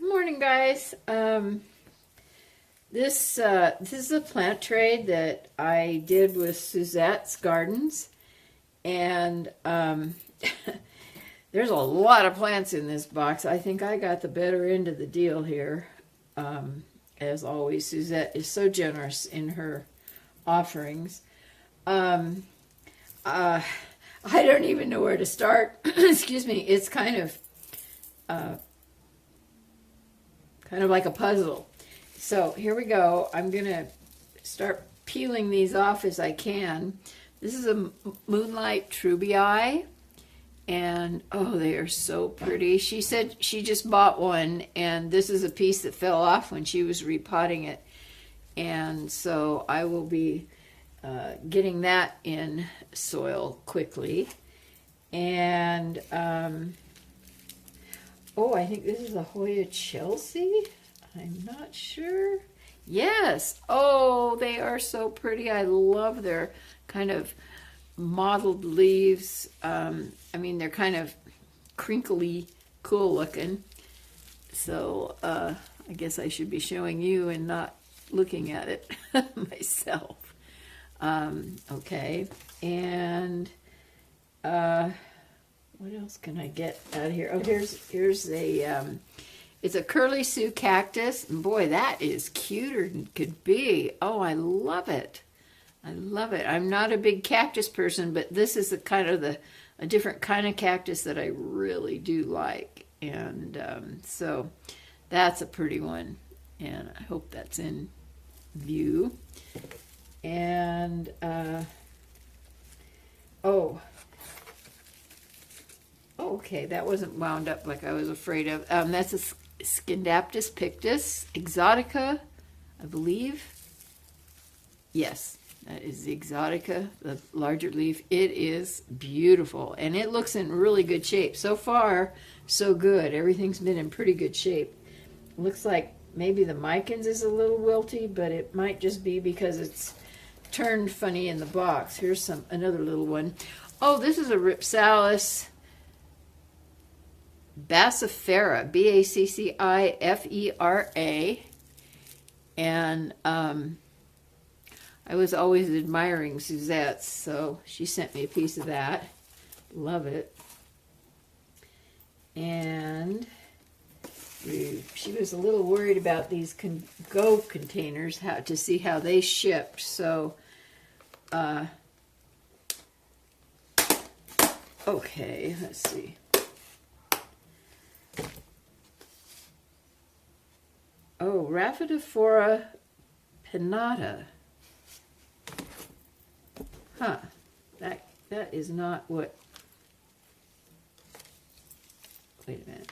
Morning, guys. This is a plant trade that I did with Suzette's Gardens, and there's a lot of plants in this box. I think I got the better end of the deal here. As always, Suzette is so generous in her offerings. I don't even know where to start. Excuse me. It's kind of like a puzzle. So here we go. I'm going to start peeling these off as I can. This is a Moonlight Trubii, and oh, they are so pretty. She said she just bought one, and this is a piece that fell off when she was repotting it. And so I will be getting that in soil quickly. And oh, I think this is a Hoya Chelsea. I'm not sure. Yes. Oh, they are so pretty. I love their kind of mottled leaves. I mean, they're kind of crinkly, cool looking. So I guess I should be showing you and not looking at it myself. Okay. And what else can I get out of here? Oh, here's a it's a curly Sue cactus. And boy, that is cuter than could be. Oh, I love it. I love it. I'm not a big cactus person, but this is a different kind of cactus that I really do like. And so that's a pretty one. And I hope that's in view. And okay, that wasn't wound up like I was afraid of. That's a Scindaptus pictus exotica, I believe. Yes, that is the exotica, the larger leaf. It is beautiful, and it looks in really good shape. So far, so good. Everything's been in pretty good shape. Looks like maybe the micans is a little wilty, but it might just be because it's turned funny in the box. Here's another little one. Oh, this is a Ripsalis Baccifera, Baccifera, and I was always admiring Suzettes, so she sent me a piece of that. Love it. And she was a little worried about these go containers, to see how they shipped. So, okay, let's see. Oh, Rhaphidophora pinnata. Huh. That is not what... Wait a minute.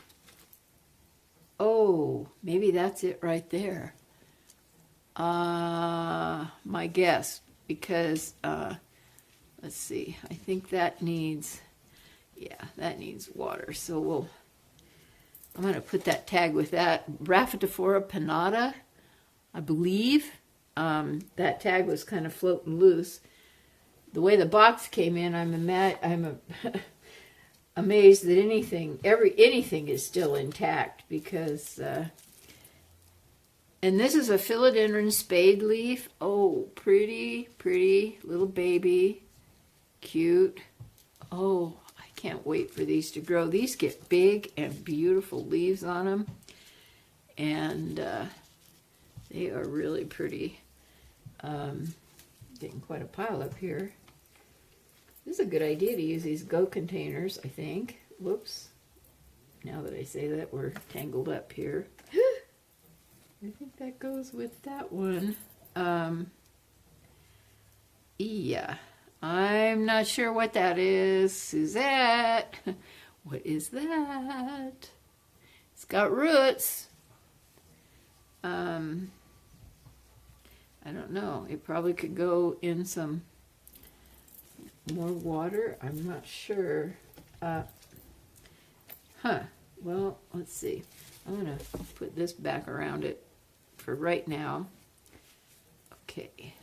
Oh, maybe that's it right there. My guess, because let's see. I think that needs, that needs water. So I'm going to put that tag with that. Rhaphidophora pinnata, I believe. That tag was kind of floating loose. The way the box came in, I'm amazed that anything is still intact, because and this is a Phildendron spade leaf. Oh, pretty little baby, cute. Oh, I can't wait for these to grow. These get big and beautiful leaves on them, and they are really pretty. Getting quite a pile up here. This is a good idea to use these go containers, I think. Whoops. Now that I say that, we're tangled up here. I think that goes with that one. Yeah. I'm not sure what that is. Suzette, what is that? It's got roots. I don't know. It probably could go in some more water. I'm not sure. Well, let's see. I'm going to put this back around it for right now. Okay.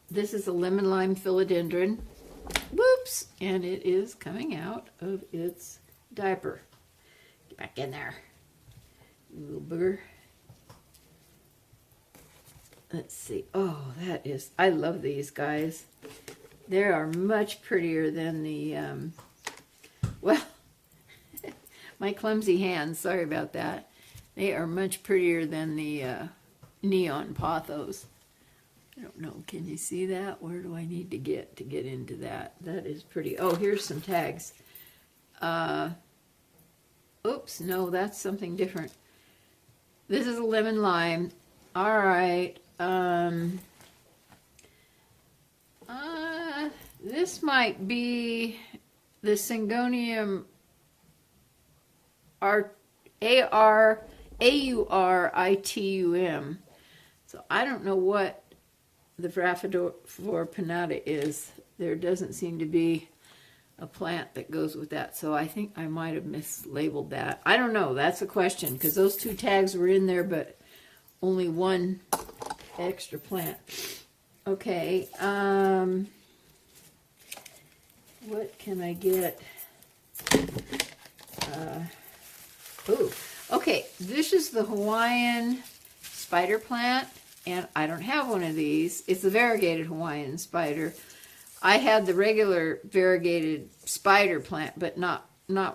This is a lemon lime philodendron. Whoops! And it is coming out of its diaper. Get back in there, you little booger. Let's see. Oh, that is, I love these guys. They are much prettier than the, well, my clumsy hands, sorry about that. They are much prettier than the neon pothos. I don't know, can you see that? Where do I need to get into that? That is pretty. Oh, here's some tags. Oops, no, that's something different. This is a lemon lime. All right. This might be the Syngonium Auritum. So I don't know what the Rapidor pinnata is. There doesn't seem to be a plant that goes with that. So I think I might have mislabeled that. I don't know. That's a question because those two tags were in there, but only one extra plant. Okay. What can I get? Ooh. Okay. This is the Hawaiian spider plant, and I don't have one of these. It's the variegated Hawaiian spider. I had the regular variegated spider plant, but not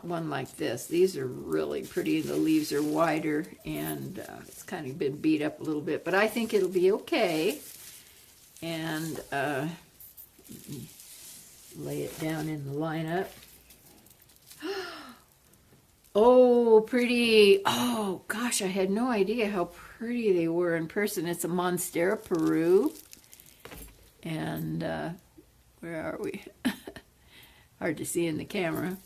one like this. These are really pretty. The leaves are wider, and it's kind of been beat up a little bit, but I think it'll be okay. And let me lay it down in the lineup. Oh, pretty. Oh, gosh, I had no idea how pretty they were in person. It's a Monstera Preu. And where are we? Hard to see in the camera.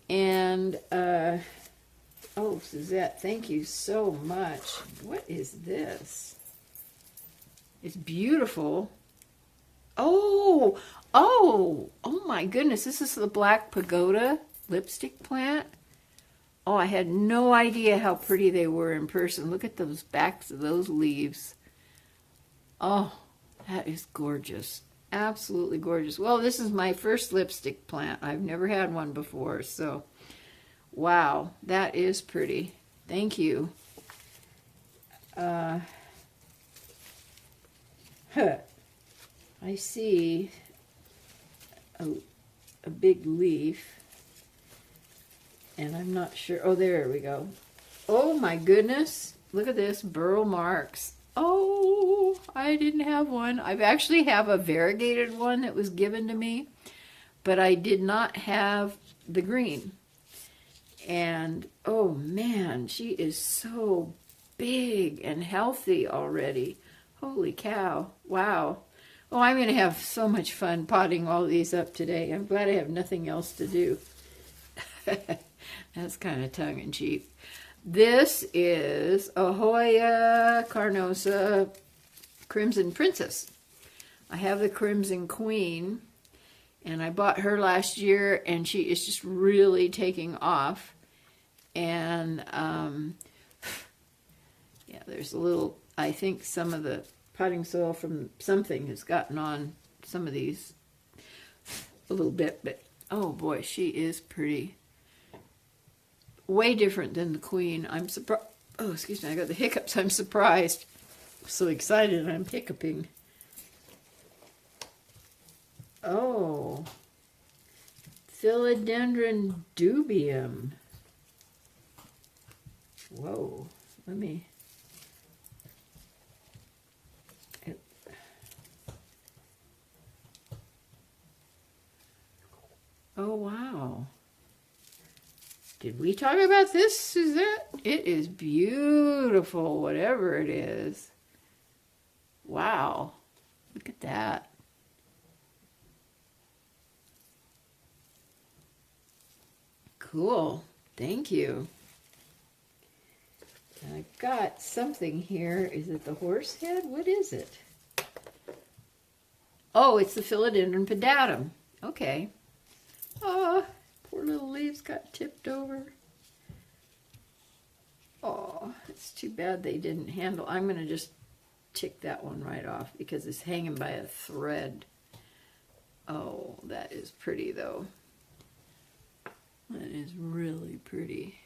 And, oh, Suzette, thank you so much. What is this? It's beautiful. Oh my goodness. This is the Black Pagoda lipstick plant. Oh, I had no idea how pretty they were in person. Look at those backs of those leaves. Oh, that is gorgeous. Absolutely gorgeous. Well, this is my first lipstick plant. I've never had one before, so wow, that is pretty. Thank you. I see a big leaf, and I'm not sure. Oh, there we go. Oh my goodness. Look at this, burl marks. Oh, I didn't have one. I actually have a variegated one that was given to me, but I did not have the green. And oh man, she is so big and healthy already. Holy cow. Wow. Oh, I'm going to have so much fun potting all these up today. I'm glad I have nothing else to do. That's kind of tongue-in-cheek. This is a Hoya Carnosa Crimson Princess. I have the Crimson Queen, and I bought her last year, and she is just really taking off. And yeah, there's a little, I think some of the potting soil from something has gotten on some of these a little bit, but oh boy, she is pretty. Way different than the Queen. I'm surprised. Oh, excuse me, I got the hiccups. I'm surprised. I'm so excited I'm hiccuping. Oh, Phildendron dubium. Whoa, let me. Oh, wow. Did we talk about this, Suzette? It is beautiful, whatever it is. Wow. Look at that. Cool. Thank you. I've got something here. Is it the horse head? What is it? Oh, it's the Phildendron pedatum. Okay. Oh, poor little leaves got tipped over. Oh, it's too bad they didn't handle. I'm going to just tick that one right off because it's hanging by a thread. Oh, that is pretty though. That is really pretty.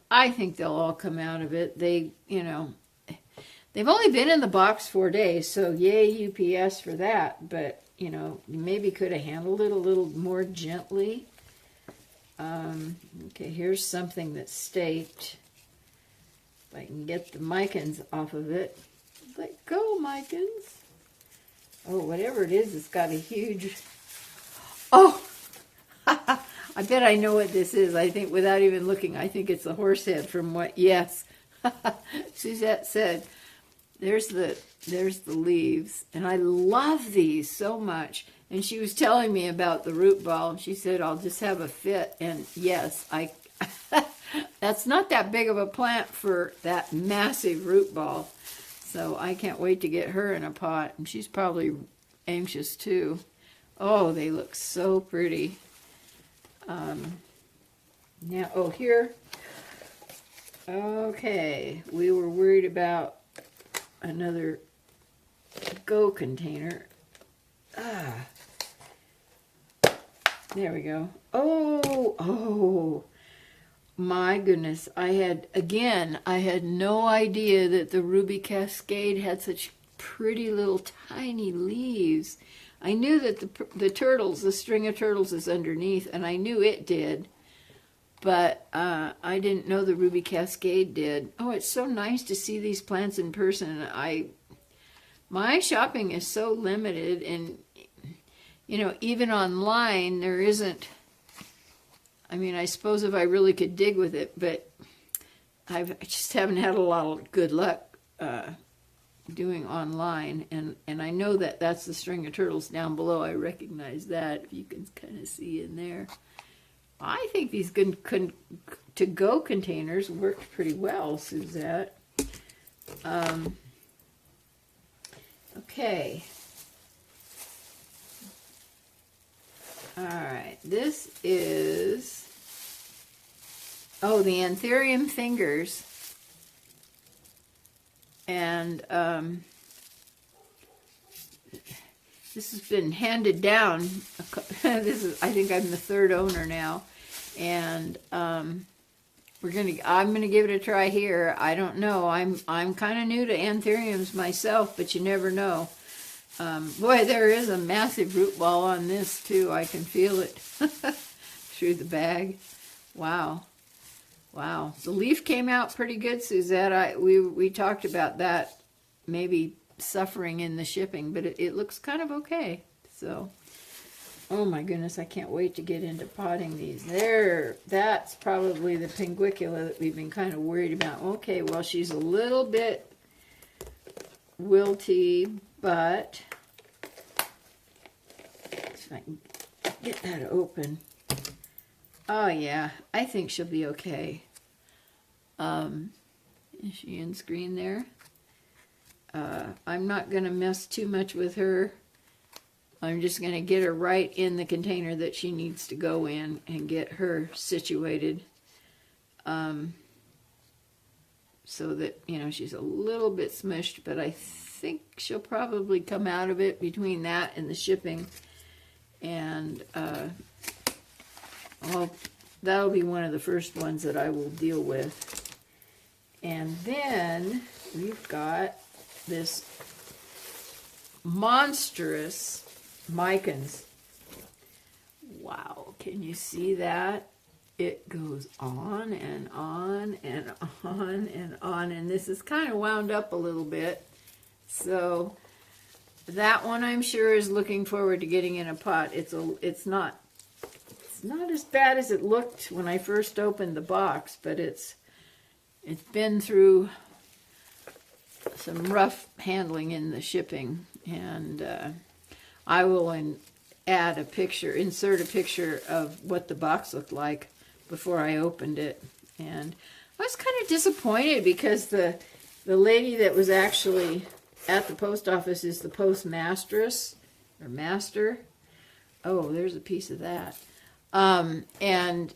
I think they'll all come out of it. They, they've only been in the box 4 days, so yay UPS for that. But, you maybe could have handled it a little more gently. Okay, here's something that's staked. If I can get the micans off of it. Let go, micans. Oh, whatever it is, it's got a huge... Oh! I bet I know what this is. I think, without even looking, I think it's the horse head from what... Yes. Suzette said, there's the leaves. And I love these so much. And she was telling me about the root ball. And she said, I'll just have a fit. And yes, that's not that big of a plant for that massive root ball. So I can't wait to get her in a pot. And she's probably anxious too. Oh, they look so pretty. Now, oh, here. Okay, we were worried about another go container. There we go. Oh, my goodness. I had no idea that the Ruby Cascade had such pretty little tiny leaves. I knew that the string of turtles is underneath, and I knew it did. But I didn't know the Ruby Cascade did. Oh, it's so nice to see these plants in person. My shopping is so limited, and even online there isn't. I mean, I suppose if I really could dig with it, but I just haven't had a lot of good luck doing online. And I know that that's the string of turtles down below. I recognize that, if you can kind of see in there. I think these to-go containers worked pretty well, Suzette. Okay. All right. This is, the Anthurium fingers. And this has been handed down. I think I'm the third owner now, and I'm gonna give it a try here. I don't know. I'm kind of new to anthuriums myself, but you never know. Boy, there is a massive root ball on this too. I can feel it through the bag. Wow. The leaf came out pretty good, Suzette. We talked about that maybe suffering in the shipping, but it looks kind of okay. So, oh my goodness, I can't wait to get into potting these. That's probably the pinguicula that we've been kind of worried about. Okay, well, she's a little bit wilty, but if I can get that open. Oh yeah, I think she'll be okay. Is she in screen there? I'm not going to mess too much with her. I'm just going to get her right in the container that she needs to go in and get her situated. So that, she's a little bit smushed, but I think she'll probably come out of it between that and the shipping. And that'll be one of the first ones that I will deal with. And then we've got this monstrous micans. Wow, can you see that? It goes on and on and on and on, and this is kind of wound up a little bit. So that one I'm sure is looking forward to getting in a pot. It's not as bad as it looked when I first opened the box, but it's been through some rough handling in the shipping, and I will insert a picture of what the box looked like before I opened it. And I was kind of disappointed because the lady that was actually at the post office is the postmistress or master. Oh, there's a piece of that. And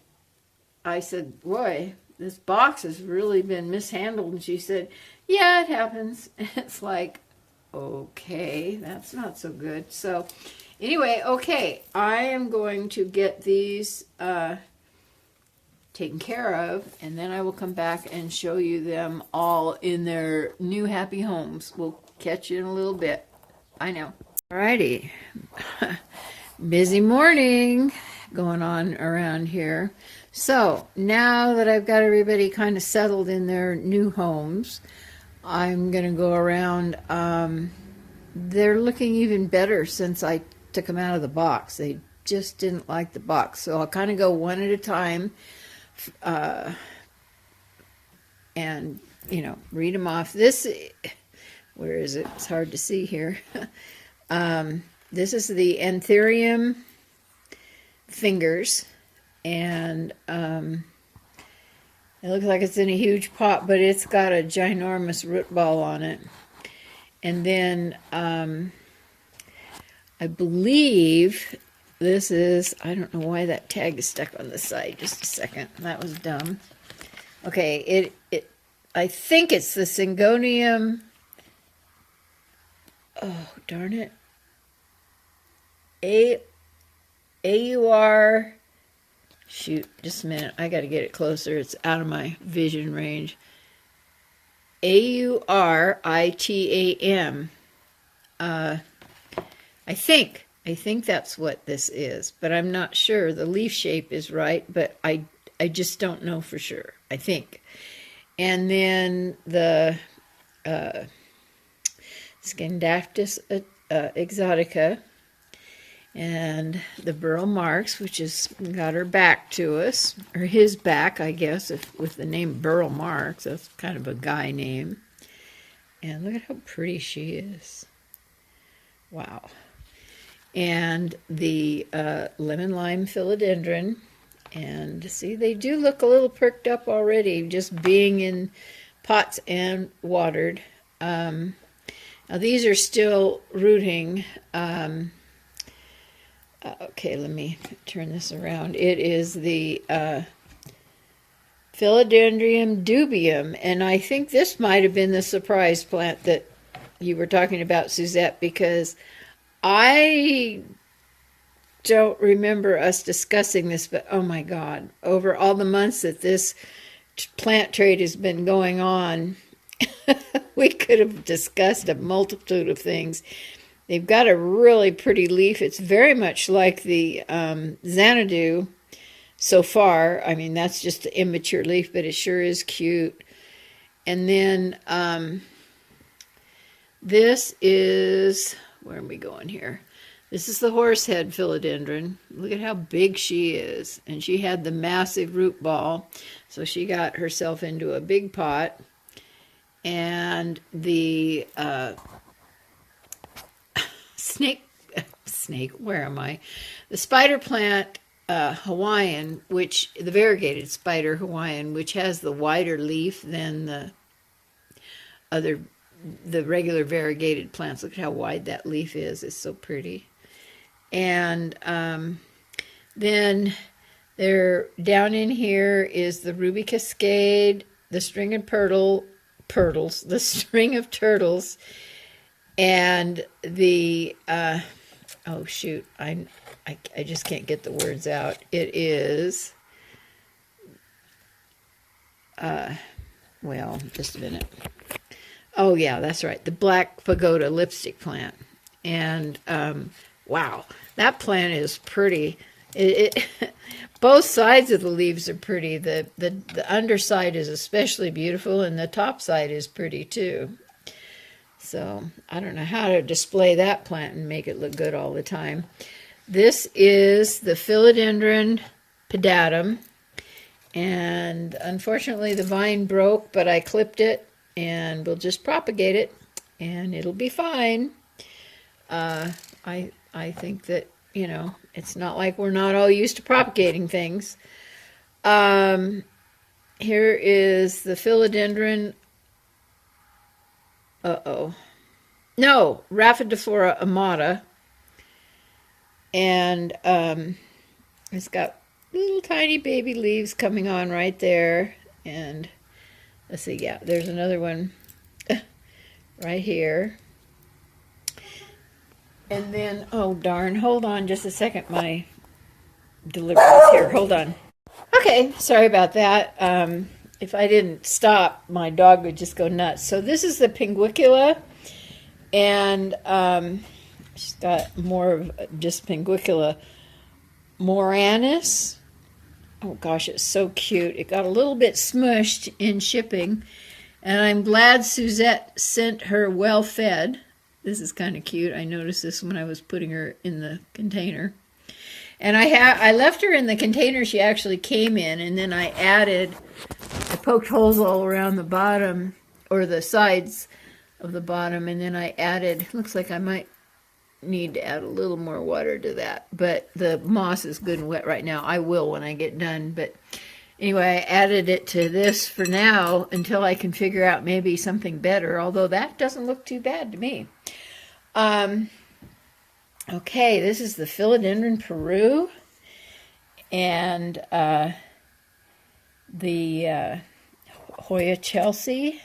I said, boy, this box has really been mishandled. And she said, yeah, it happens. It's like, okay, that's not so good. So anyway, okay, I am going to get these taken care of, and then I will come back and show you them all in their new happy homes. We'll catch you in a little bit. Bye now. Alrighty. Busy morning going on around here. So now that I've got everybody kind of settled in their new homes, I'm going to go around. They're looking even better since I took them out of the box. They just didn't like the box. So I'll kind of go one at a time and, you know, read them off. This, where is it? It's hard to see here. This is the Anthurium fingers, and it looks like it's in a huge pot, but it's got a ginormous root ball on it. And then I believe this is, I don't know why that tag is stuck on the side. Just a second. That was dumb. Okay, I think it's the Syngonium. Oh, darn it. AUR. Shoot, just a minute. I got to get it closer. It's out of my vision range. AURITAM. I think that's what this is, but I'm not sure. The leaf shape is right, but I just don't know for sure. I think. And then the Scindaptus exotica, and the Burl Marx, which has got her back to us, or his back, I guess, with the name Burl Marx. That's kind of a guy name. And look at how pretty she is. Wow. And the lemon lime philodendron. And see, they do look a little perked up already, just being in pots and watered. Now these are still rooting. Okay, let me turn this around. It is the Philodendron dubium, and I think this might have been the surprise plant that you were talking about, Suzette, because I don't remember us discussing this, but oh my God, over all the months that this plant trade has been going on, we could have discussed a multitude of things. They've got a really pretty leaf. It's very much like the Xanadu so far. I mean, that's just the immature leaf, but it sure is cute. And then this is, where are we going here? This is the horsehead philodendron. Look at how big she is. And she had the massive root ball, so she got herself into a big pot. And the where am I? The spider plant Hawaiian, which the variegated spider Hawaiian, which has the wider leaf than the regular variegated plants. Look at how wide that leaf is. It's so pretty. And then there down in here is the ruby cascade, the string of the string of turtles, and the oh shoot, I just can't get the words out. It is well, just a minute. Oh yeah, that's right, the black pagoda lipstick plant. And wow, that plant is pretty. Both sides of the leaves are pretty. The underside is especially beautiful, and the top side is pretty too. So I don't know how to display that plant and make it look good all the time. This is the Philodendron pedatum, and unfortunately the vine broke, but I clipped it, and we'll just propagate it, and it'll be fine. I think that, you know, it's not like we're not all used to propagating things. Here is the philodendron. No, Rhaphidophora amata. And it's got little tiny baby leaves coming on right there. And let's see, yeah, there's another one right here. And then, oh darn, hold on just a second, my delivery's here, hold on. Okay, sorry about that. If I didn't stop, my dog would just go nuts. So this is the Pinguicula, and she's got more of just Pinguicula moranis. Oh gosh, it's so cute. It got a little bit smushed in shipping, and I'm glad Suzette sent her well-fed. This is kind of cute. I noticed this when I was putting her in the container. And I left her in the container she actually came in, and then I poked holes all around the bottom, or the sides of the bottom, and then I added, looks like I might need to add a little more water to that, but the moss is good and wet right now. I will when I get done, but anyway, I added it to this for now until I can figure out maybe something better, although that doesn't look too bad to me. Okay, this is the Phildendron Preu, and the Hoya Chelsea.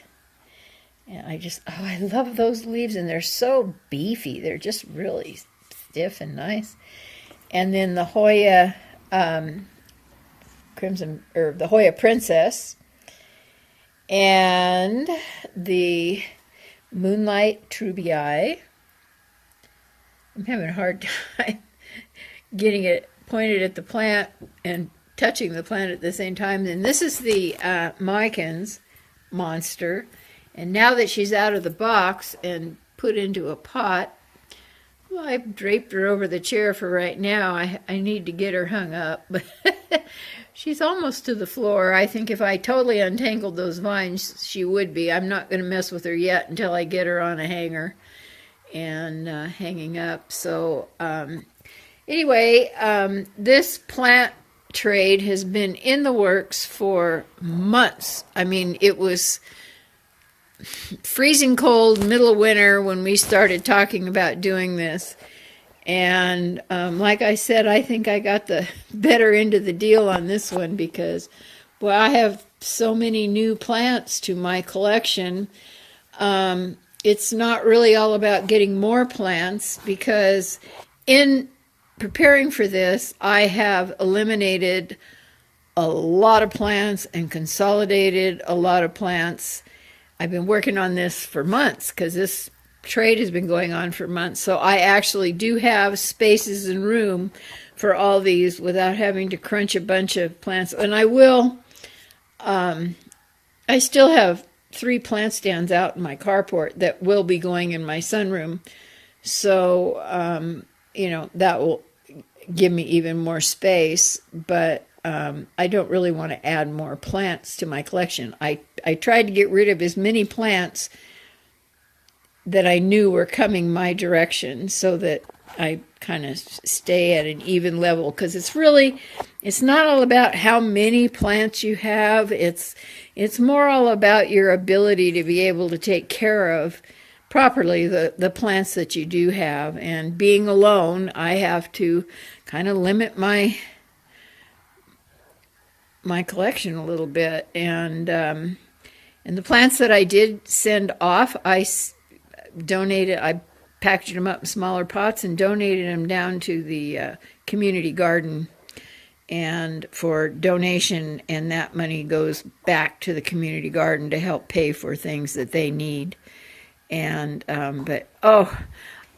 And I love those leaves, and they're so beefy. They're just really stiff and nice. And then the Hoya the Hoya Princess, and the Moonlight Trubii. I'm having a hard time getting it pointed at the plant and touching the plant at the same time. And this is the Mykins Monster. And now that she's out of the box and put into a pot, well, I've draped her over the chair for right now. I need to get her hung up. But she's almost to the floor. I think if I totally untangled those vines, she would be. I'm not going to mess with her yet until I get her on a hanger and hanging up. So anyway, this plant trade has been in the works for months. I mean, it was freezing cold, middle of winter, when we started talking about doing this. And like I said, I think I got the better end of the deal on this one because, well, I have so many new plants to my collection. It's not really all about getting more plants, because in preparing for this, I have eliminated a lot of plants and consolidated a lot of plants. I've been working on this for months because this trade has been going on for months. So I actually do have spaces and room for all these without having to crunch a bunch of plants. And I will, I still have 3 plant stands out in my carport that will be going in my sunroom. So, you know, that will give me even more space, but I don't really want to add more plants to my collection. I tried to get rid of as many plants that I knew were coming my direction so that I kind of stay at an even level, because it's not all about how many plants you have. It's more all about your ability to be able to take care of properly the plants that you do have. And being alone, I have to kind of limit my collection a little bit. And the plants that I did send off, I packaged them up in smaller pots and donated them down to the community garden and for donation, and that money goes back to the community garden to help pay for things that they need. And but oh,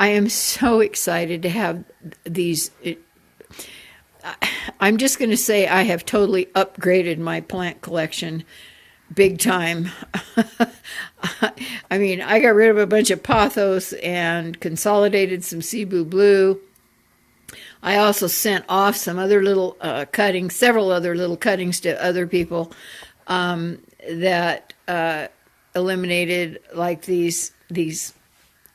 I am so excited to have these. I'm just going to say I have totally upgraded my plant collection big time. I mean, I got rid of a bunch of pothos and consolidated some Cebu Blue. I also sent off some other little cuttings, several other little cuttings to other people that eliminated, like these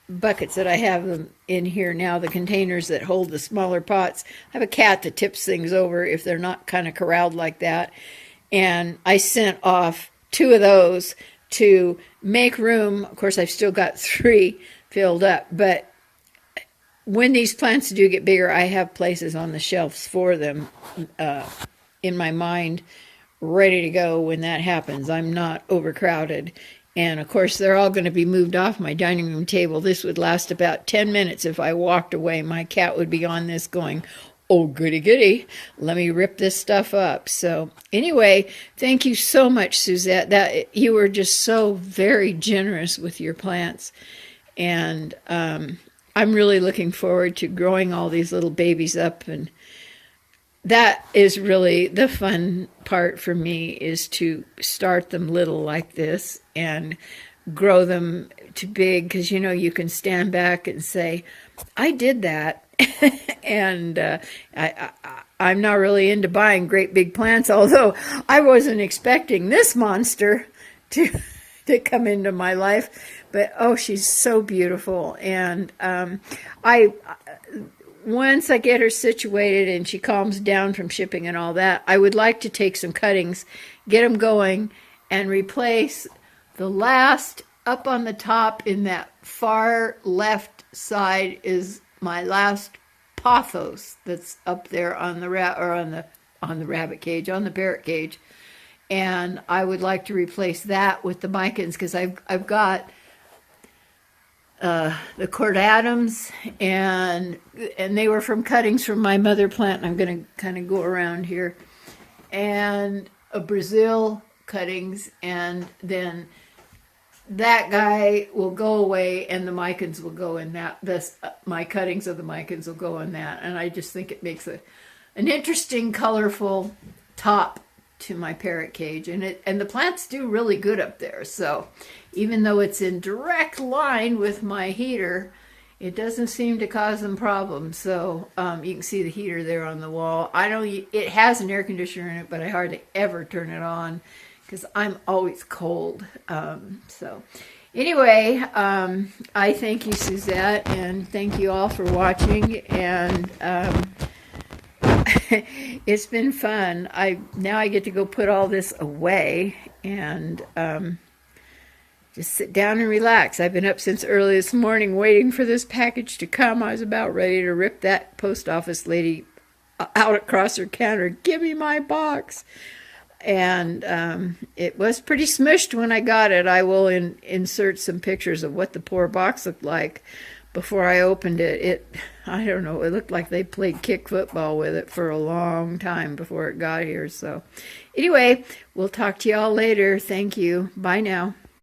buckets that I have them in here now, the containers that hold the smaller pots. I have a cat that tips things over if they're not kind of corralled like that. And I sent off 2 of those to make room. Of course, I've still got 3 filled up, but when these plants do get bigger, I have places on the shelves for them in my mind, ready to go when that happens. I'm not overcrowded. And of course, they're all going to be moved off my dining room table. This would last about 10 minutes if I walked away. My cat would be on this going, Oh, goody goody. Let me rip this stuff up. So anyway, thank you so much, Suzette. That you were just so very generous with your plants. And I'm really looking forward to growing all these little babies up. And that is really the fun part for me, is to start them little like this and grow them to big, because you can stand back and say, I did that. And I'm not really into buying great big plants, although I wasn't expecting this monster to come into my life. But oh, she's so beautiful. And once I get her situated and she calms down from shipping and all that, I would like to take some cuttings, get them going, and replace the last up on the top in that far left side is my last pothos that's up there on the rabbit cage, on the parrot cage. And I would like to replace that with the micans, because I've got the cordatums, and they were from cuttings from my mother plant. I'm going to kind of go around here, and a Brazil cuttings, and then that guy will go away, and the micans will go in that. My cuttings of the micans will go in that, and I just think it makes an interesting, colorful top to my parrot cage, and the plants do really good up there. So even though it's in direct line with my heater, it doesn't seem to cause them problems. So you can see the heater there on the wall. It has an air conditioner in it, but I hardly ever turn it on, because I'm always cold. So anyway, I thank you, Suzette, and thank you all for watching. And it's been fun. Now I get to go put all this away and just sit down and relax. I've been up since early this morning waiting for this package to come. I was about ready to rip that post office lady out across her counter. Give me my box. And it was pretty smushed when I got it. I will insert some pictures of what the poor box looked like before I opened it. I don't know, it looked like they played kick football with it for a long time before it got here. So anyway, we'll talk to you all later. Thank you. Bye now.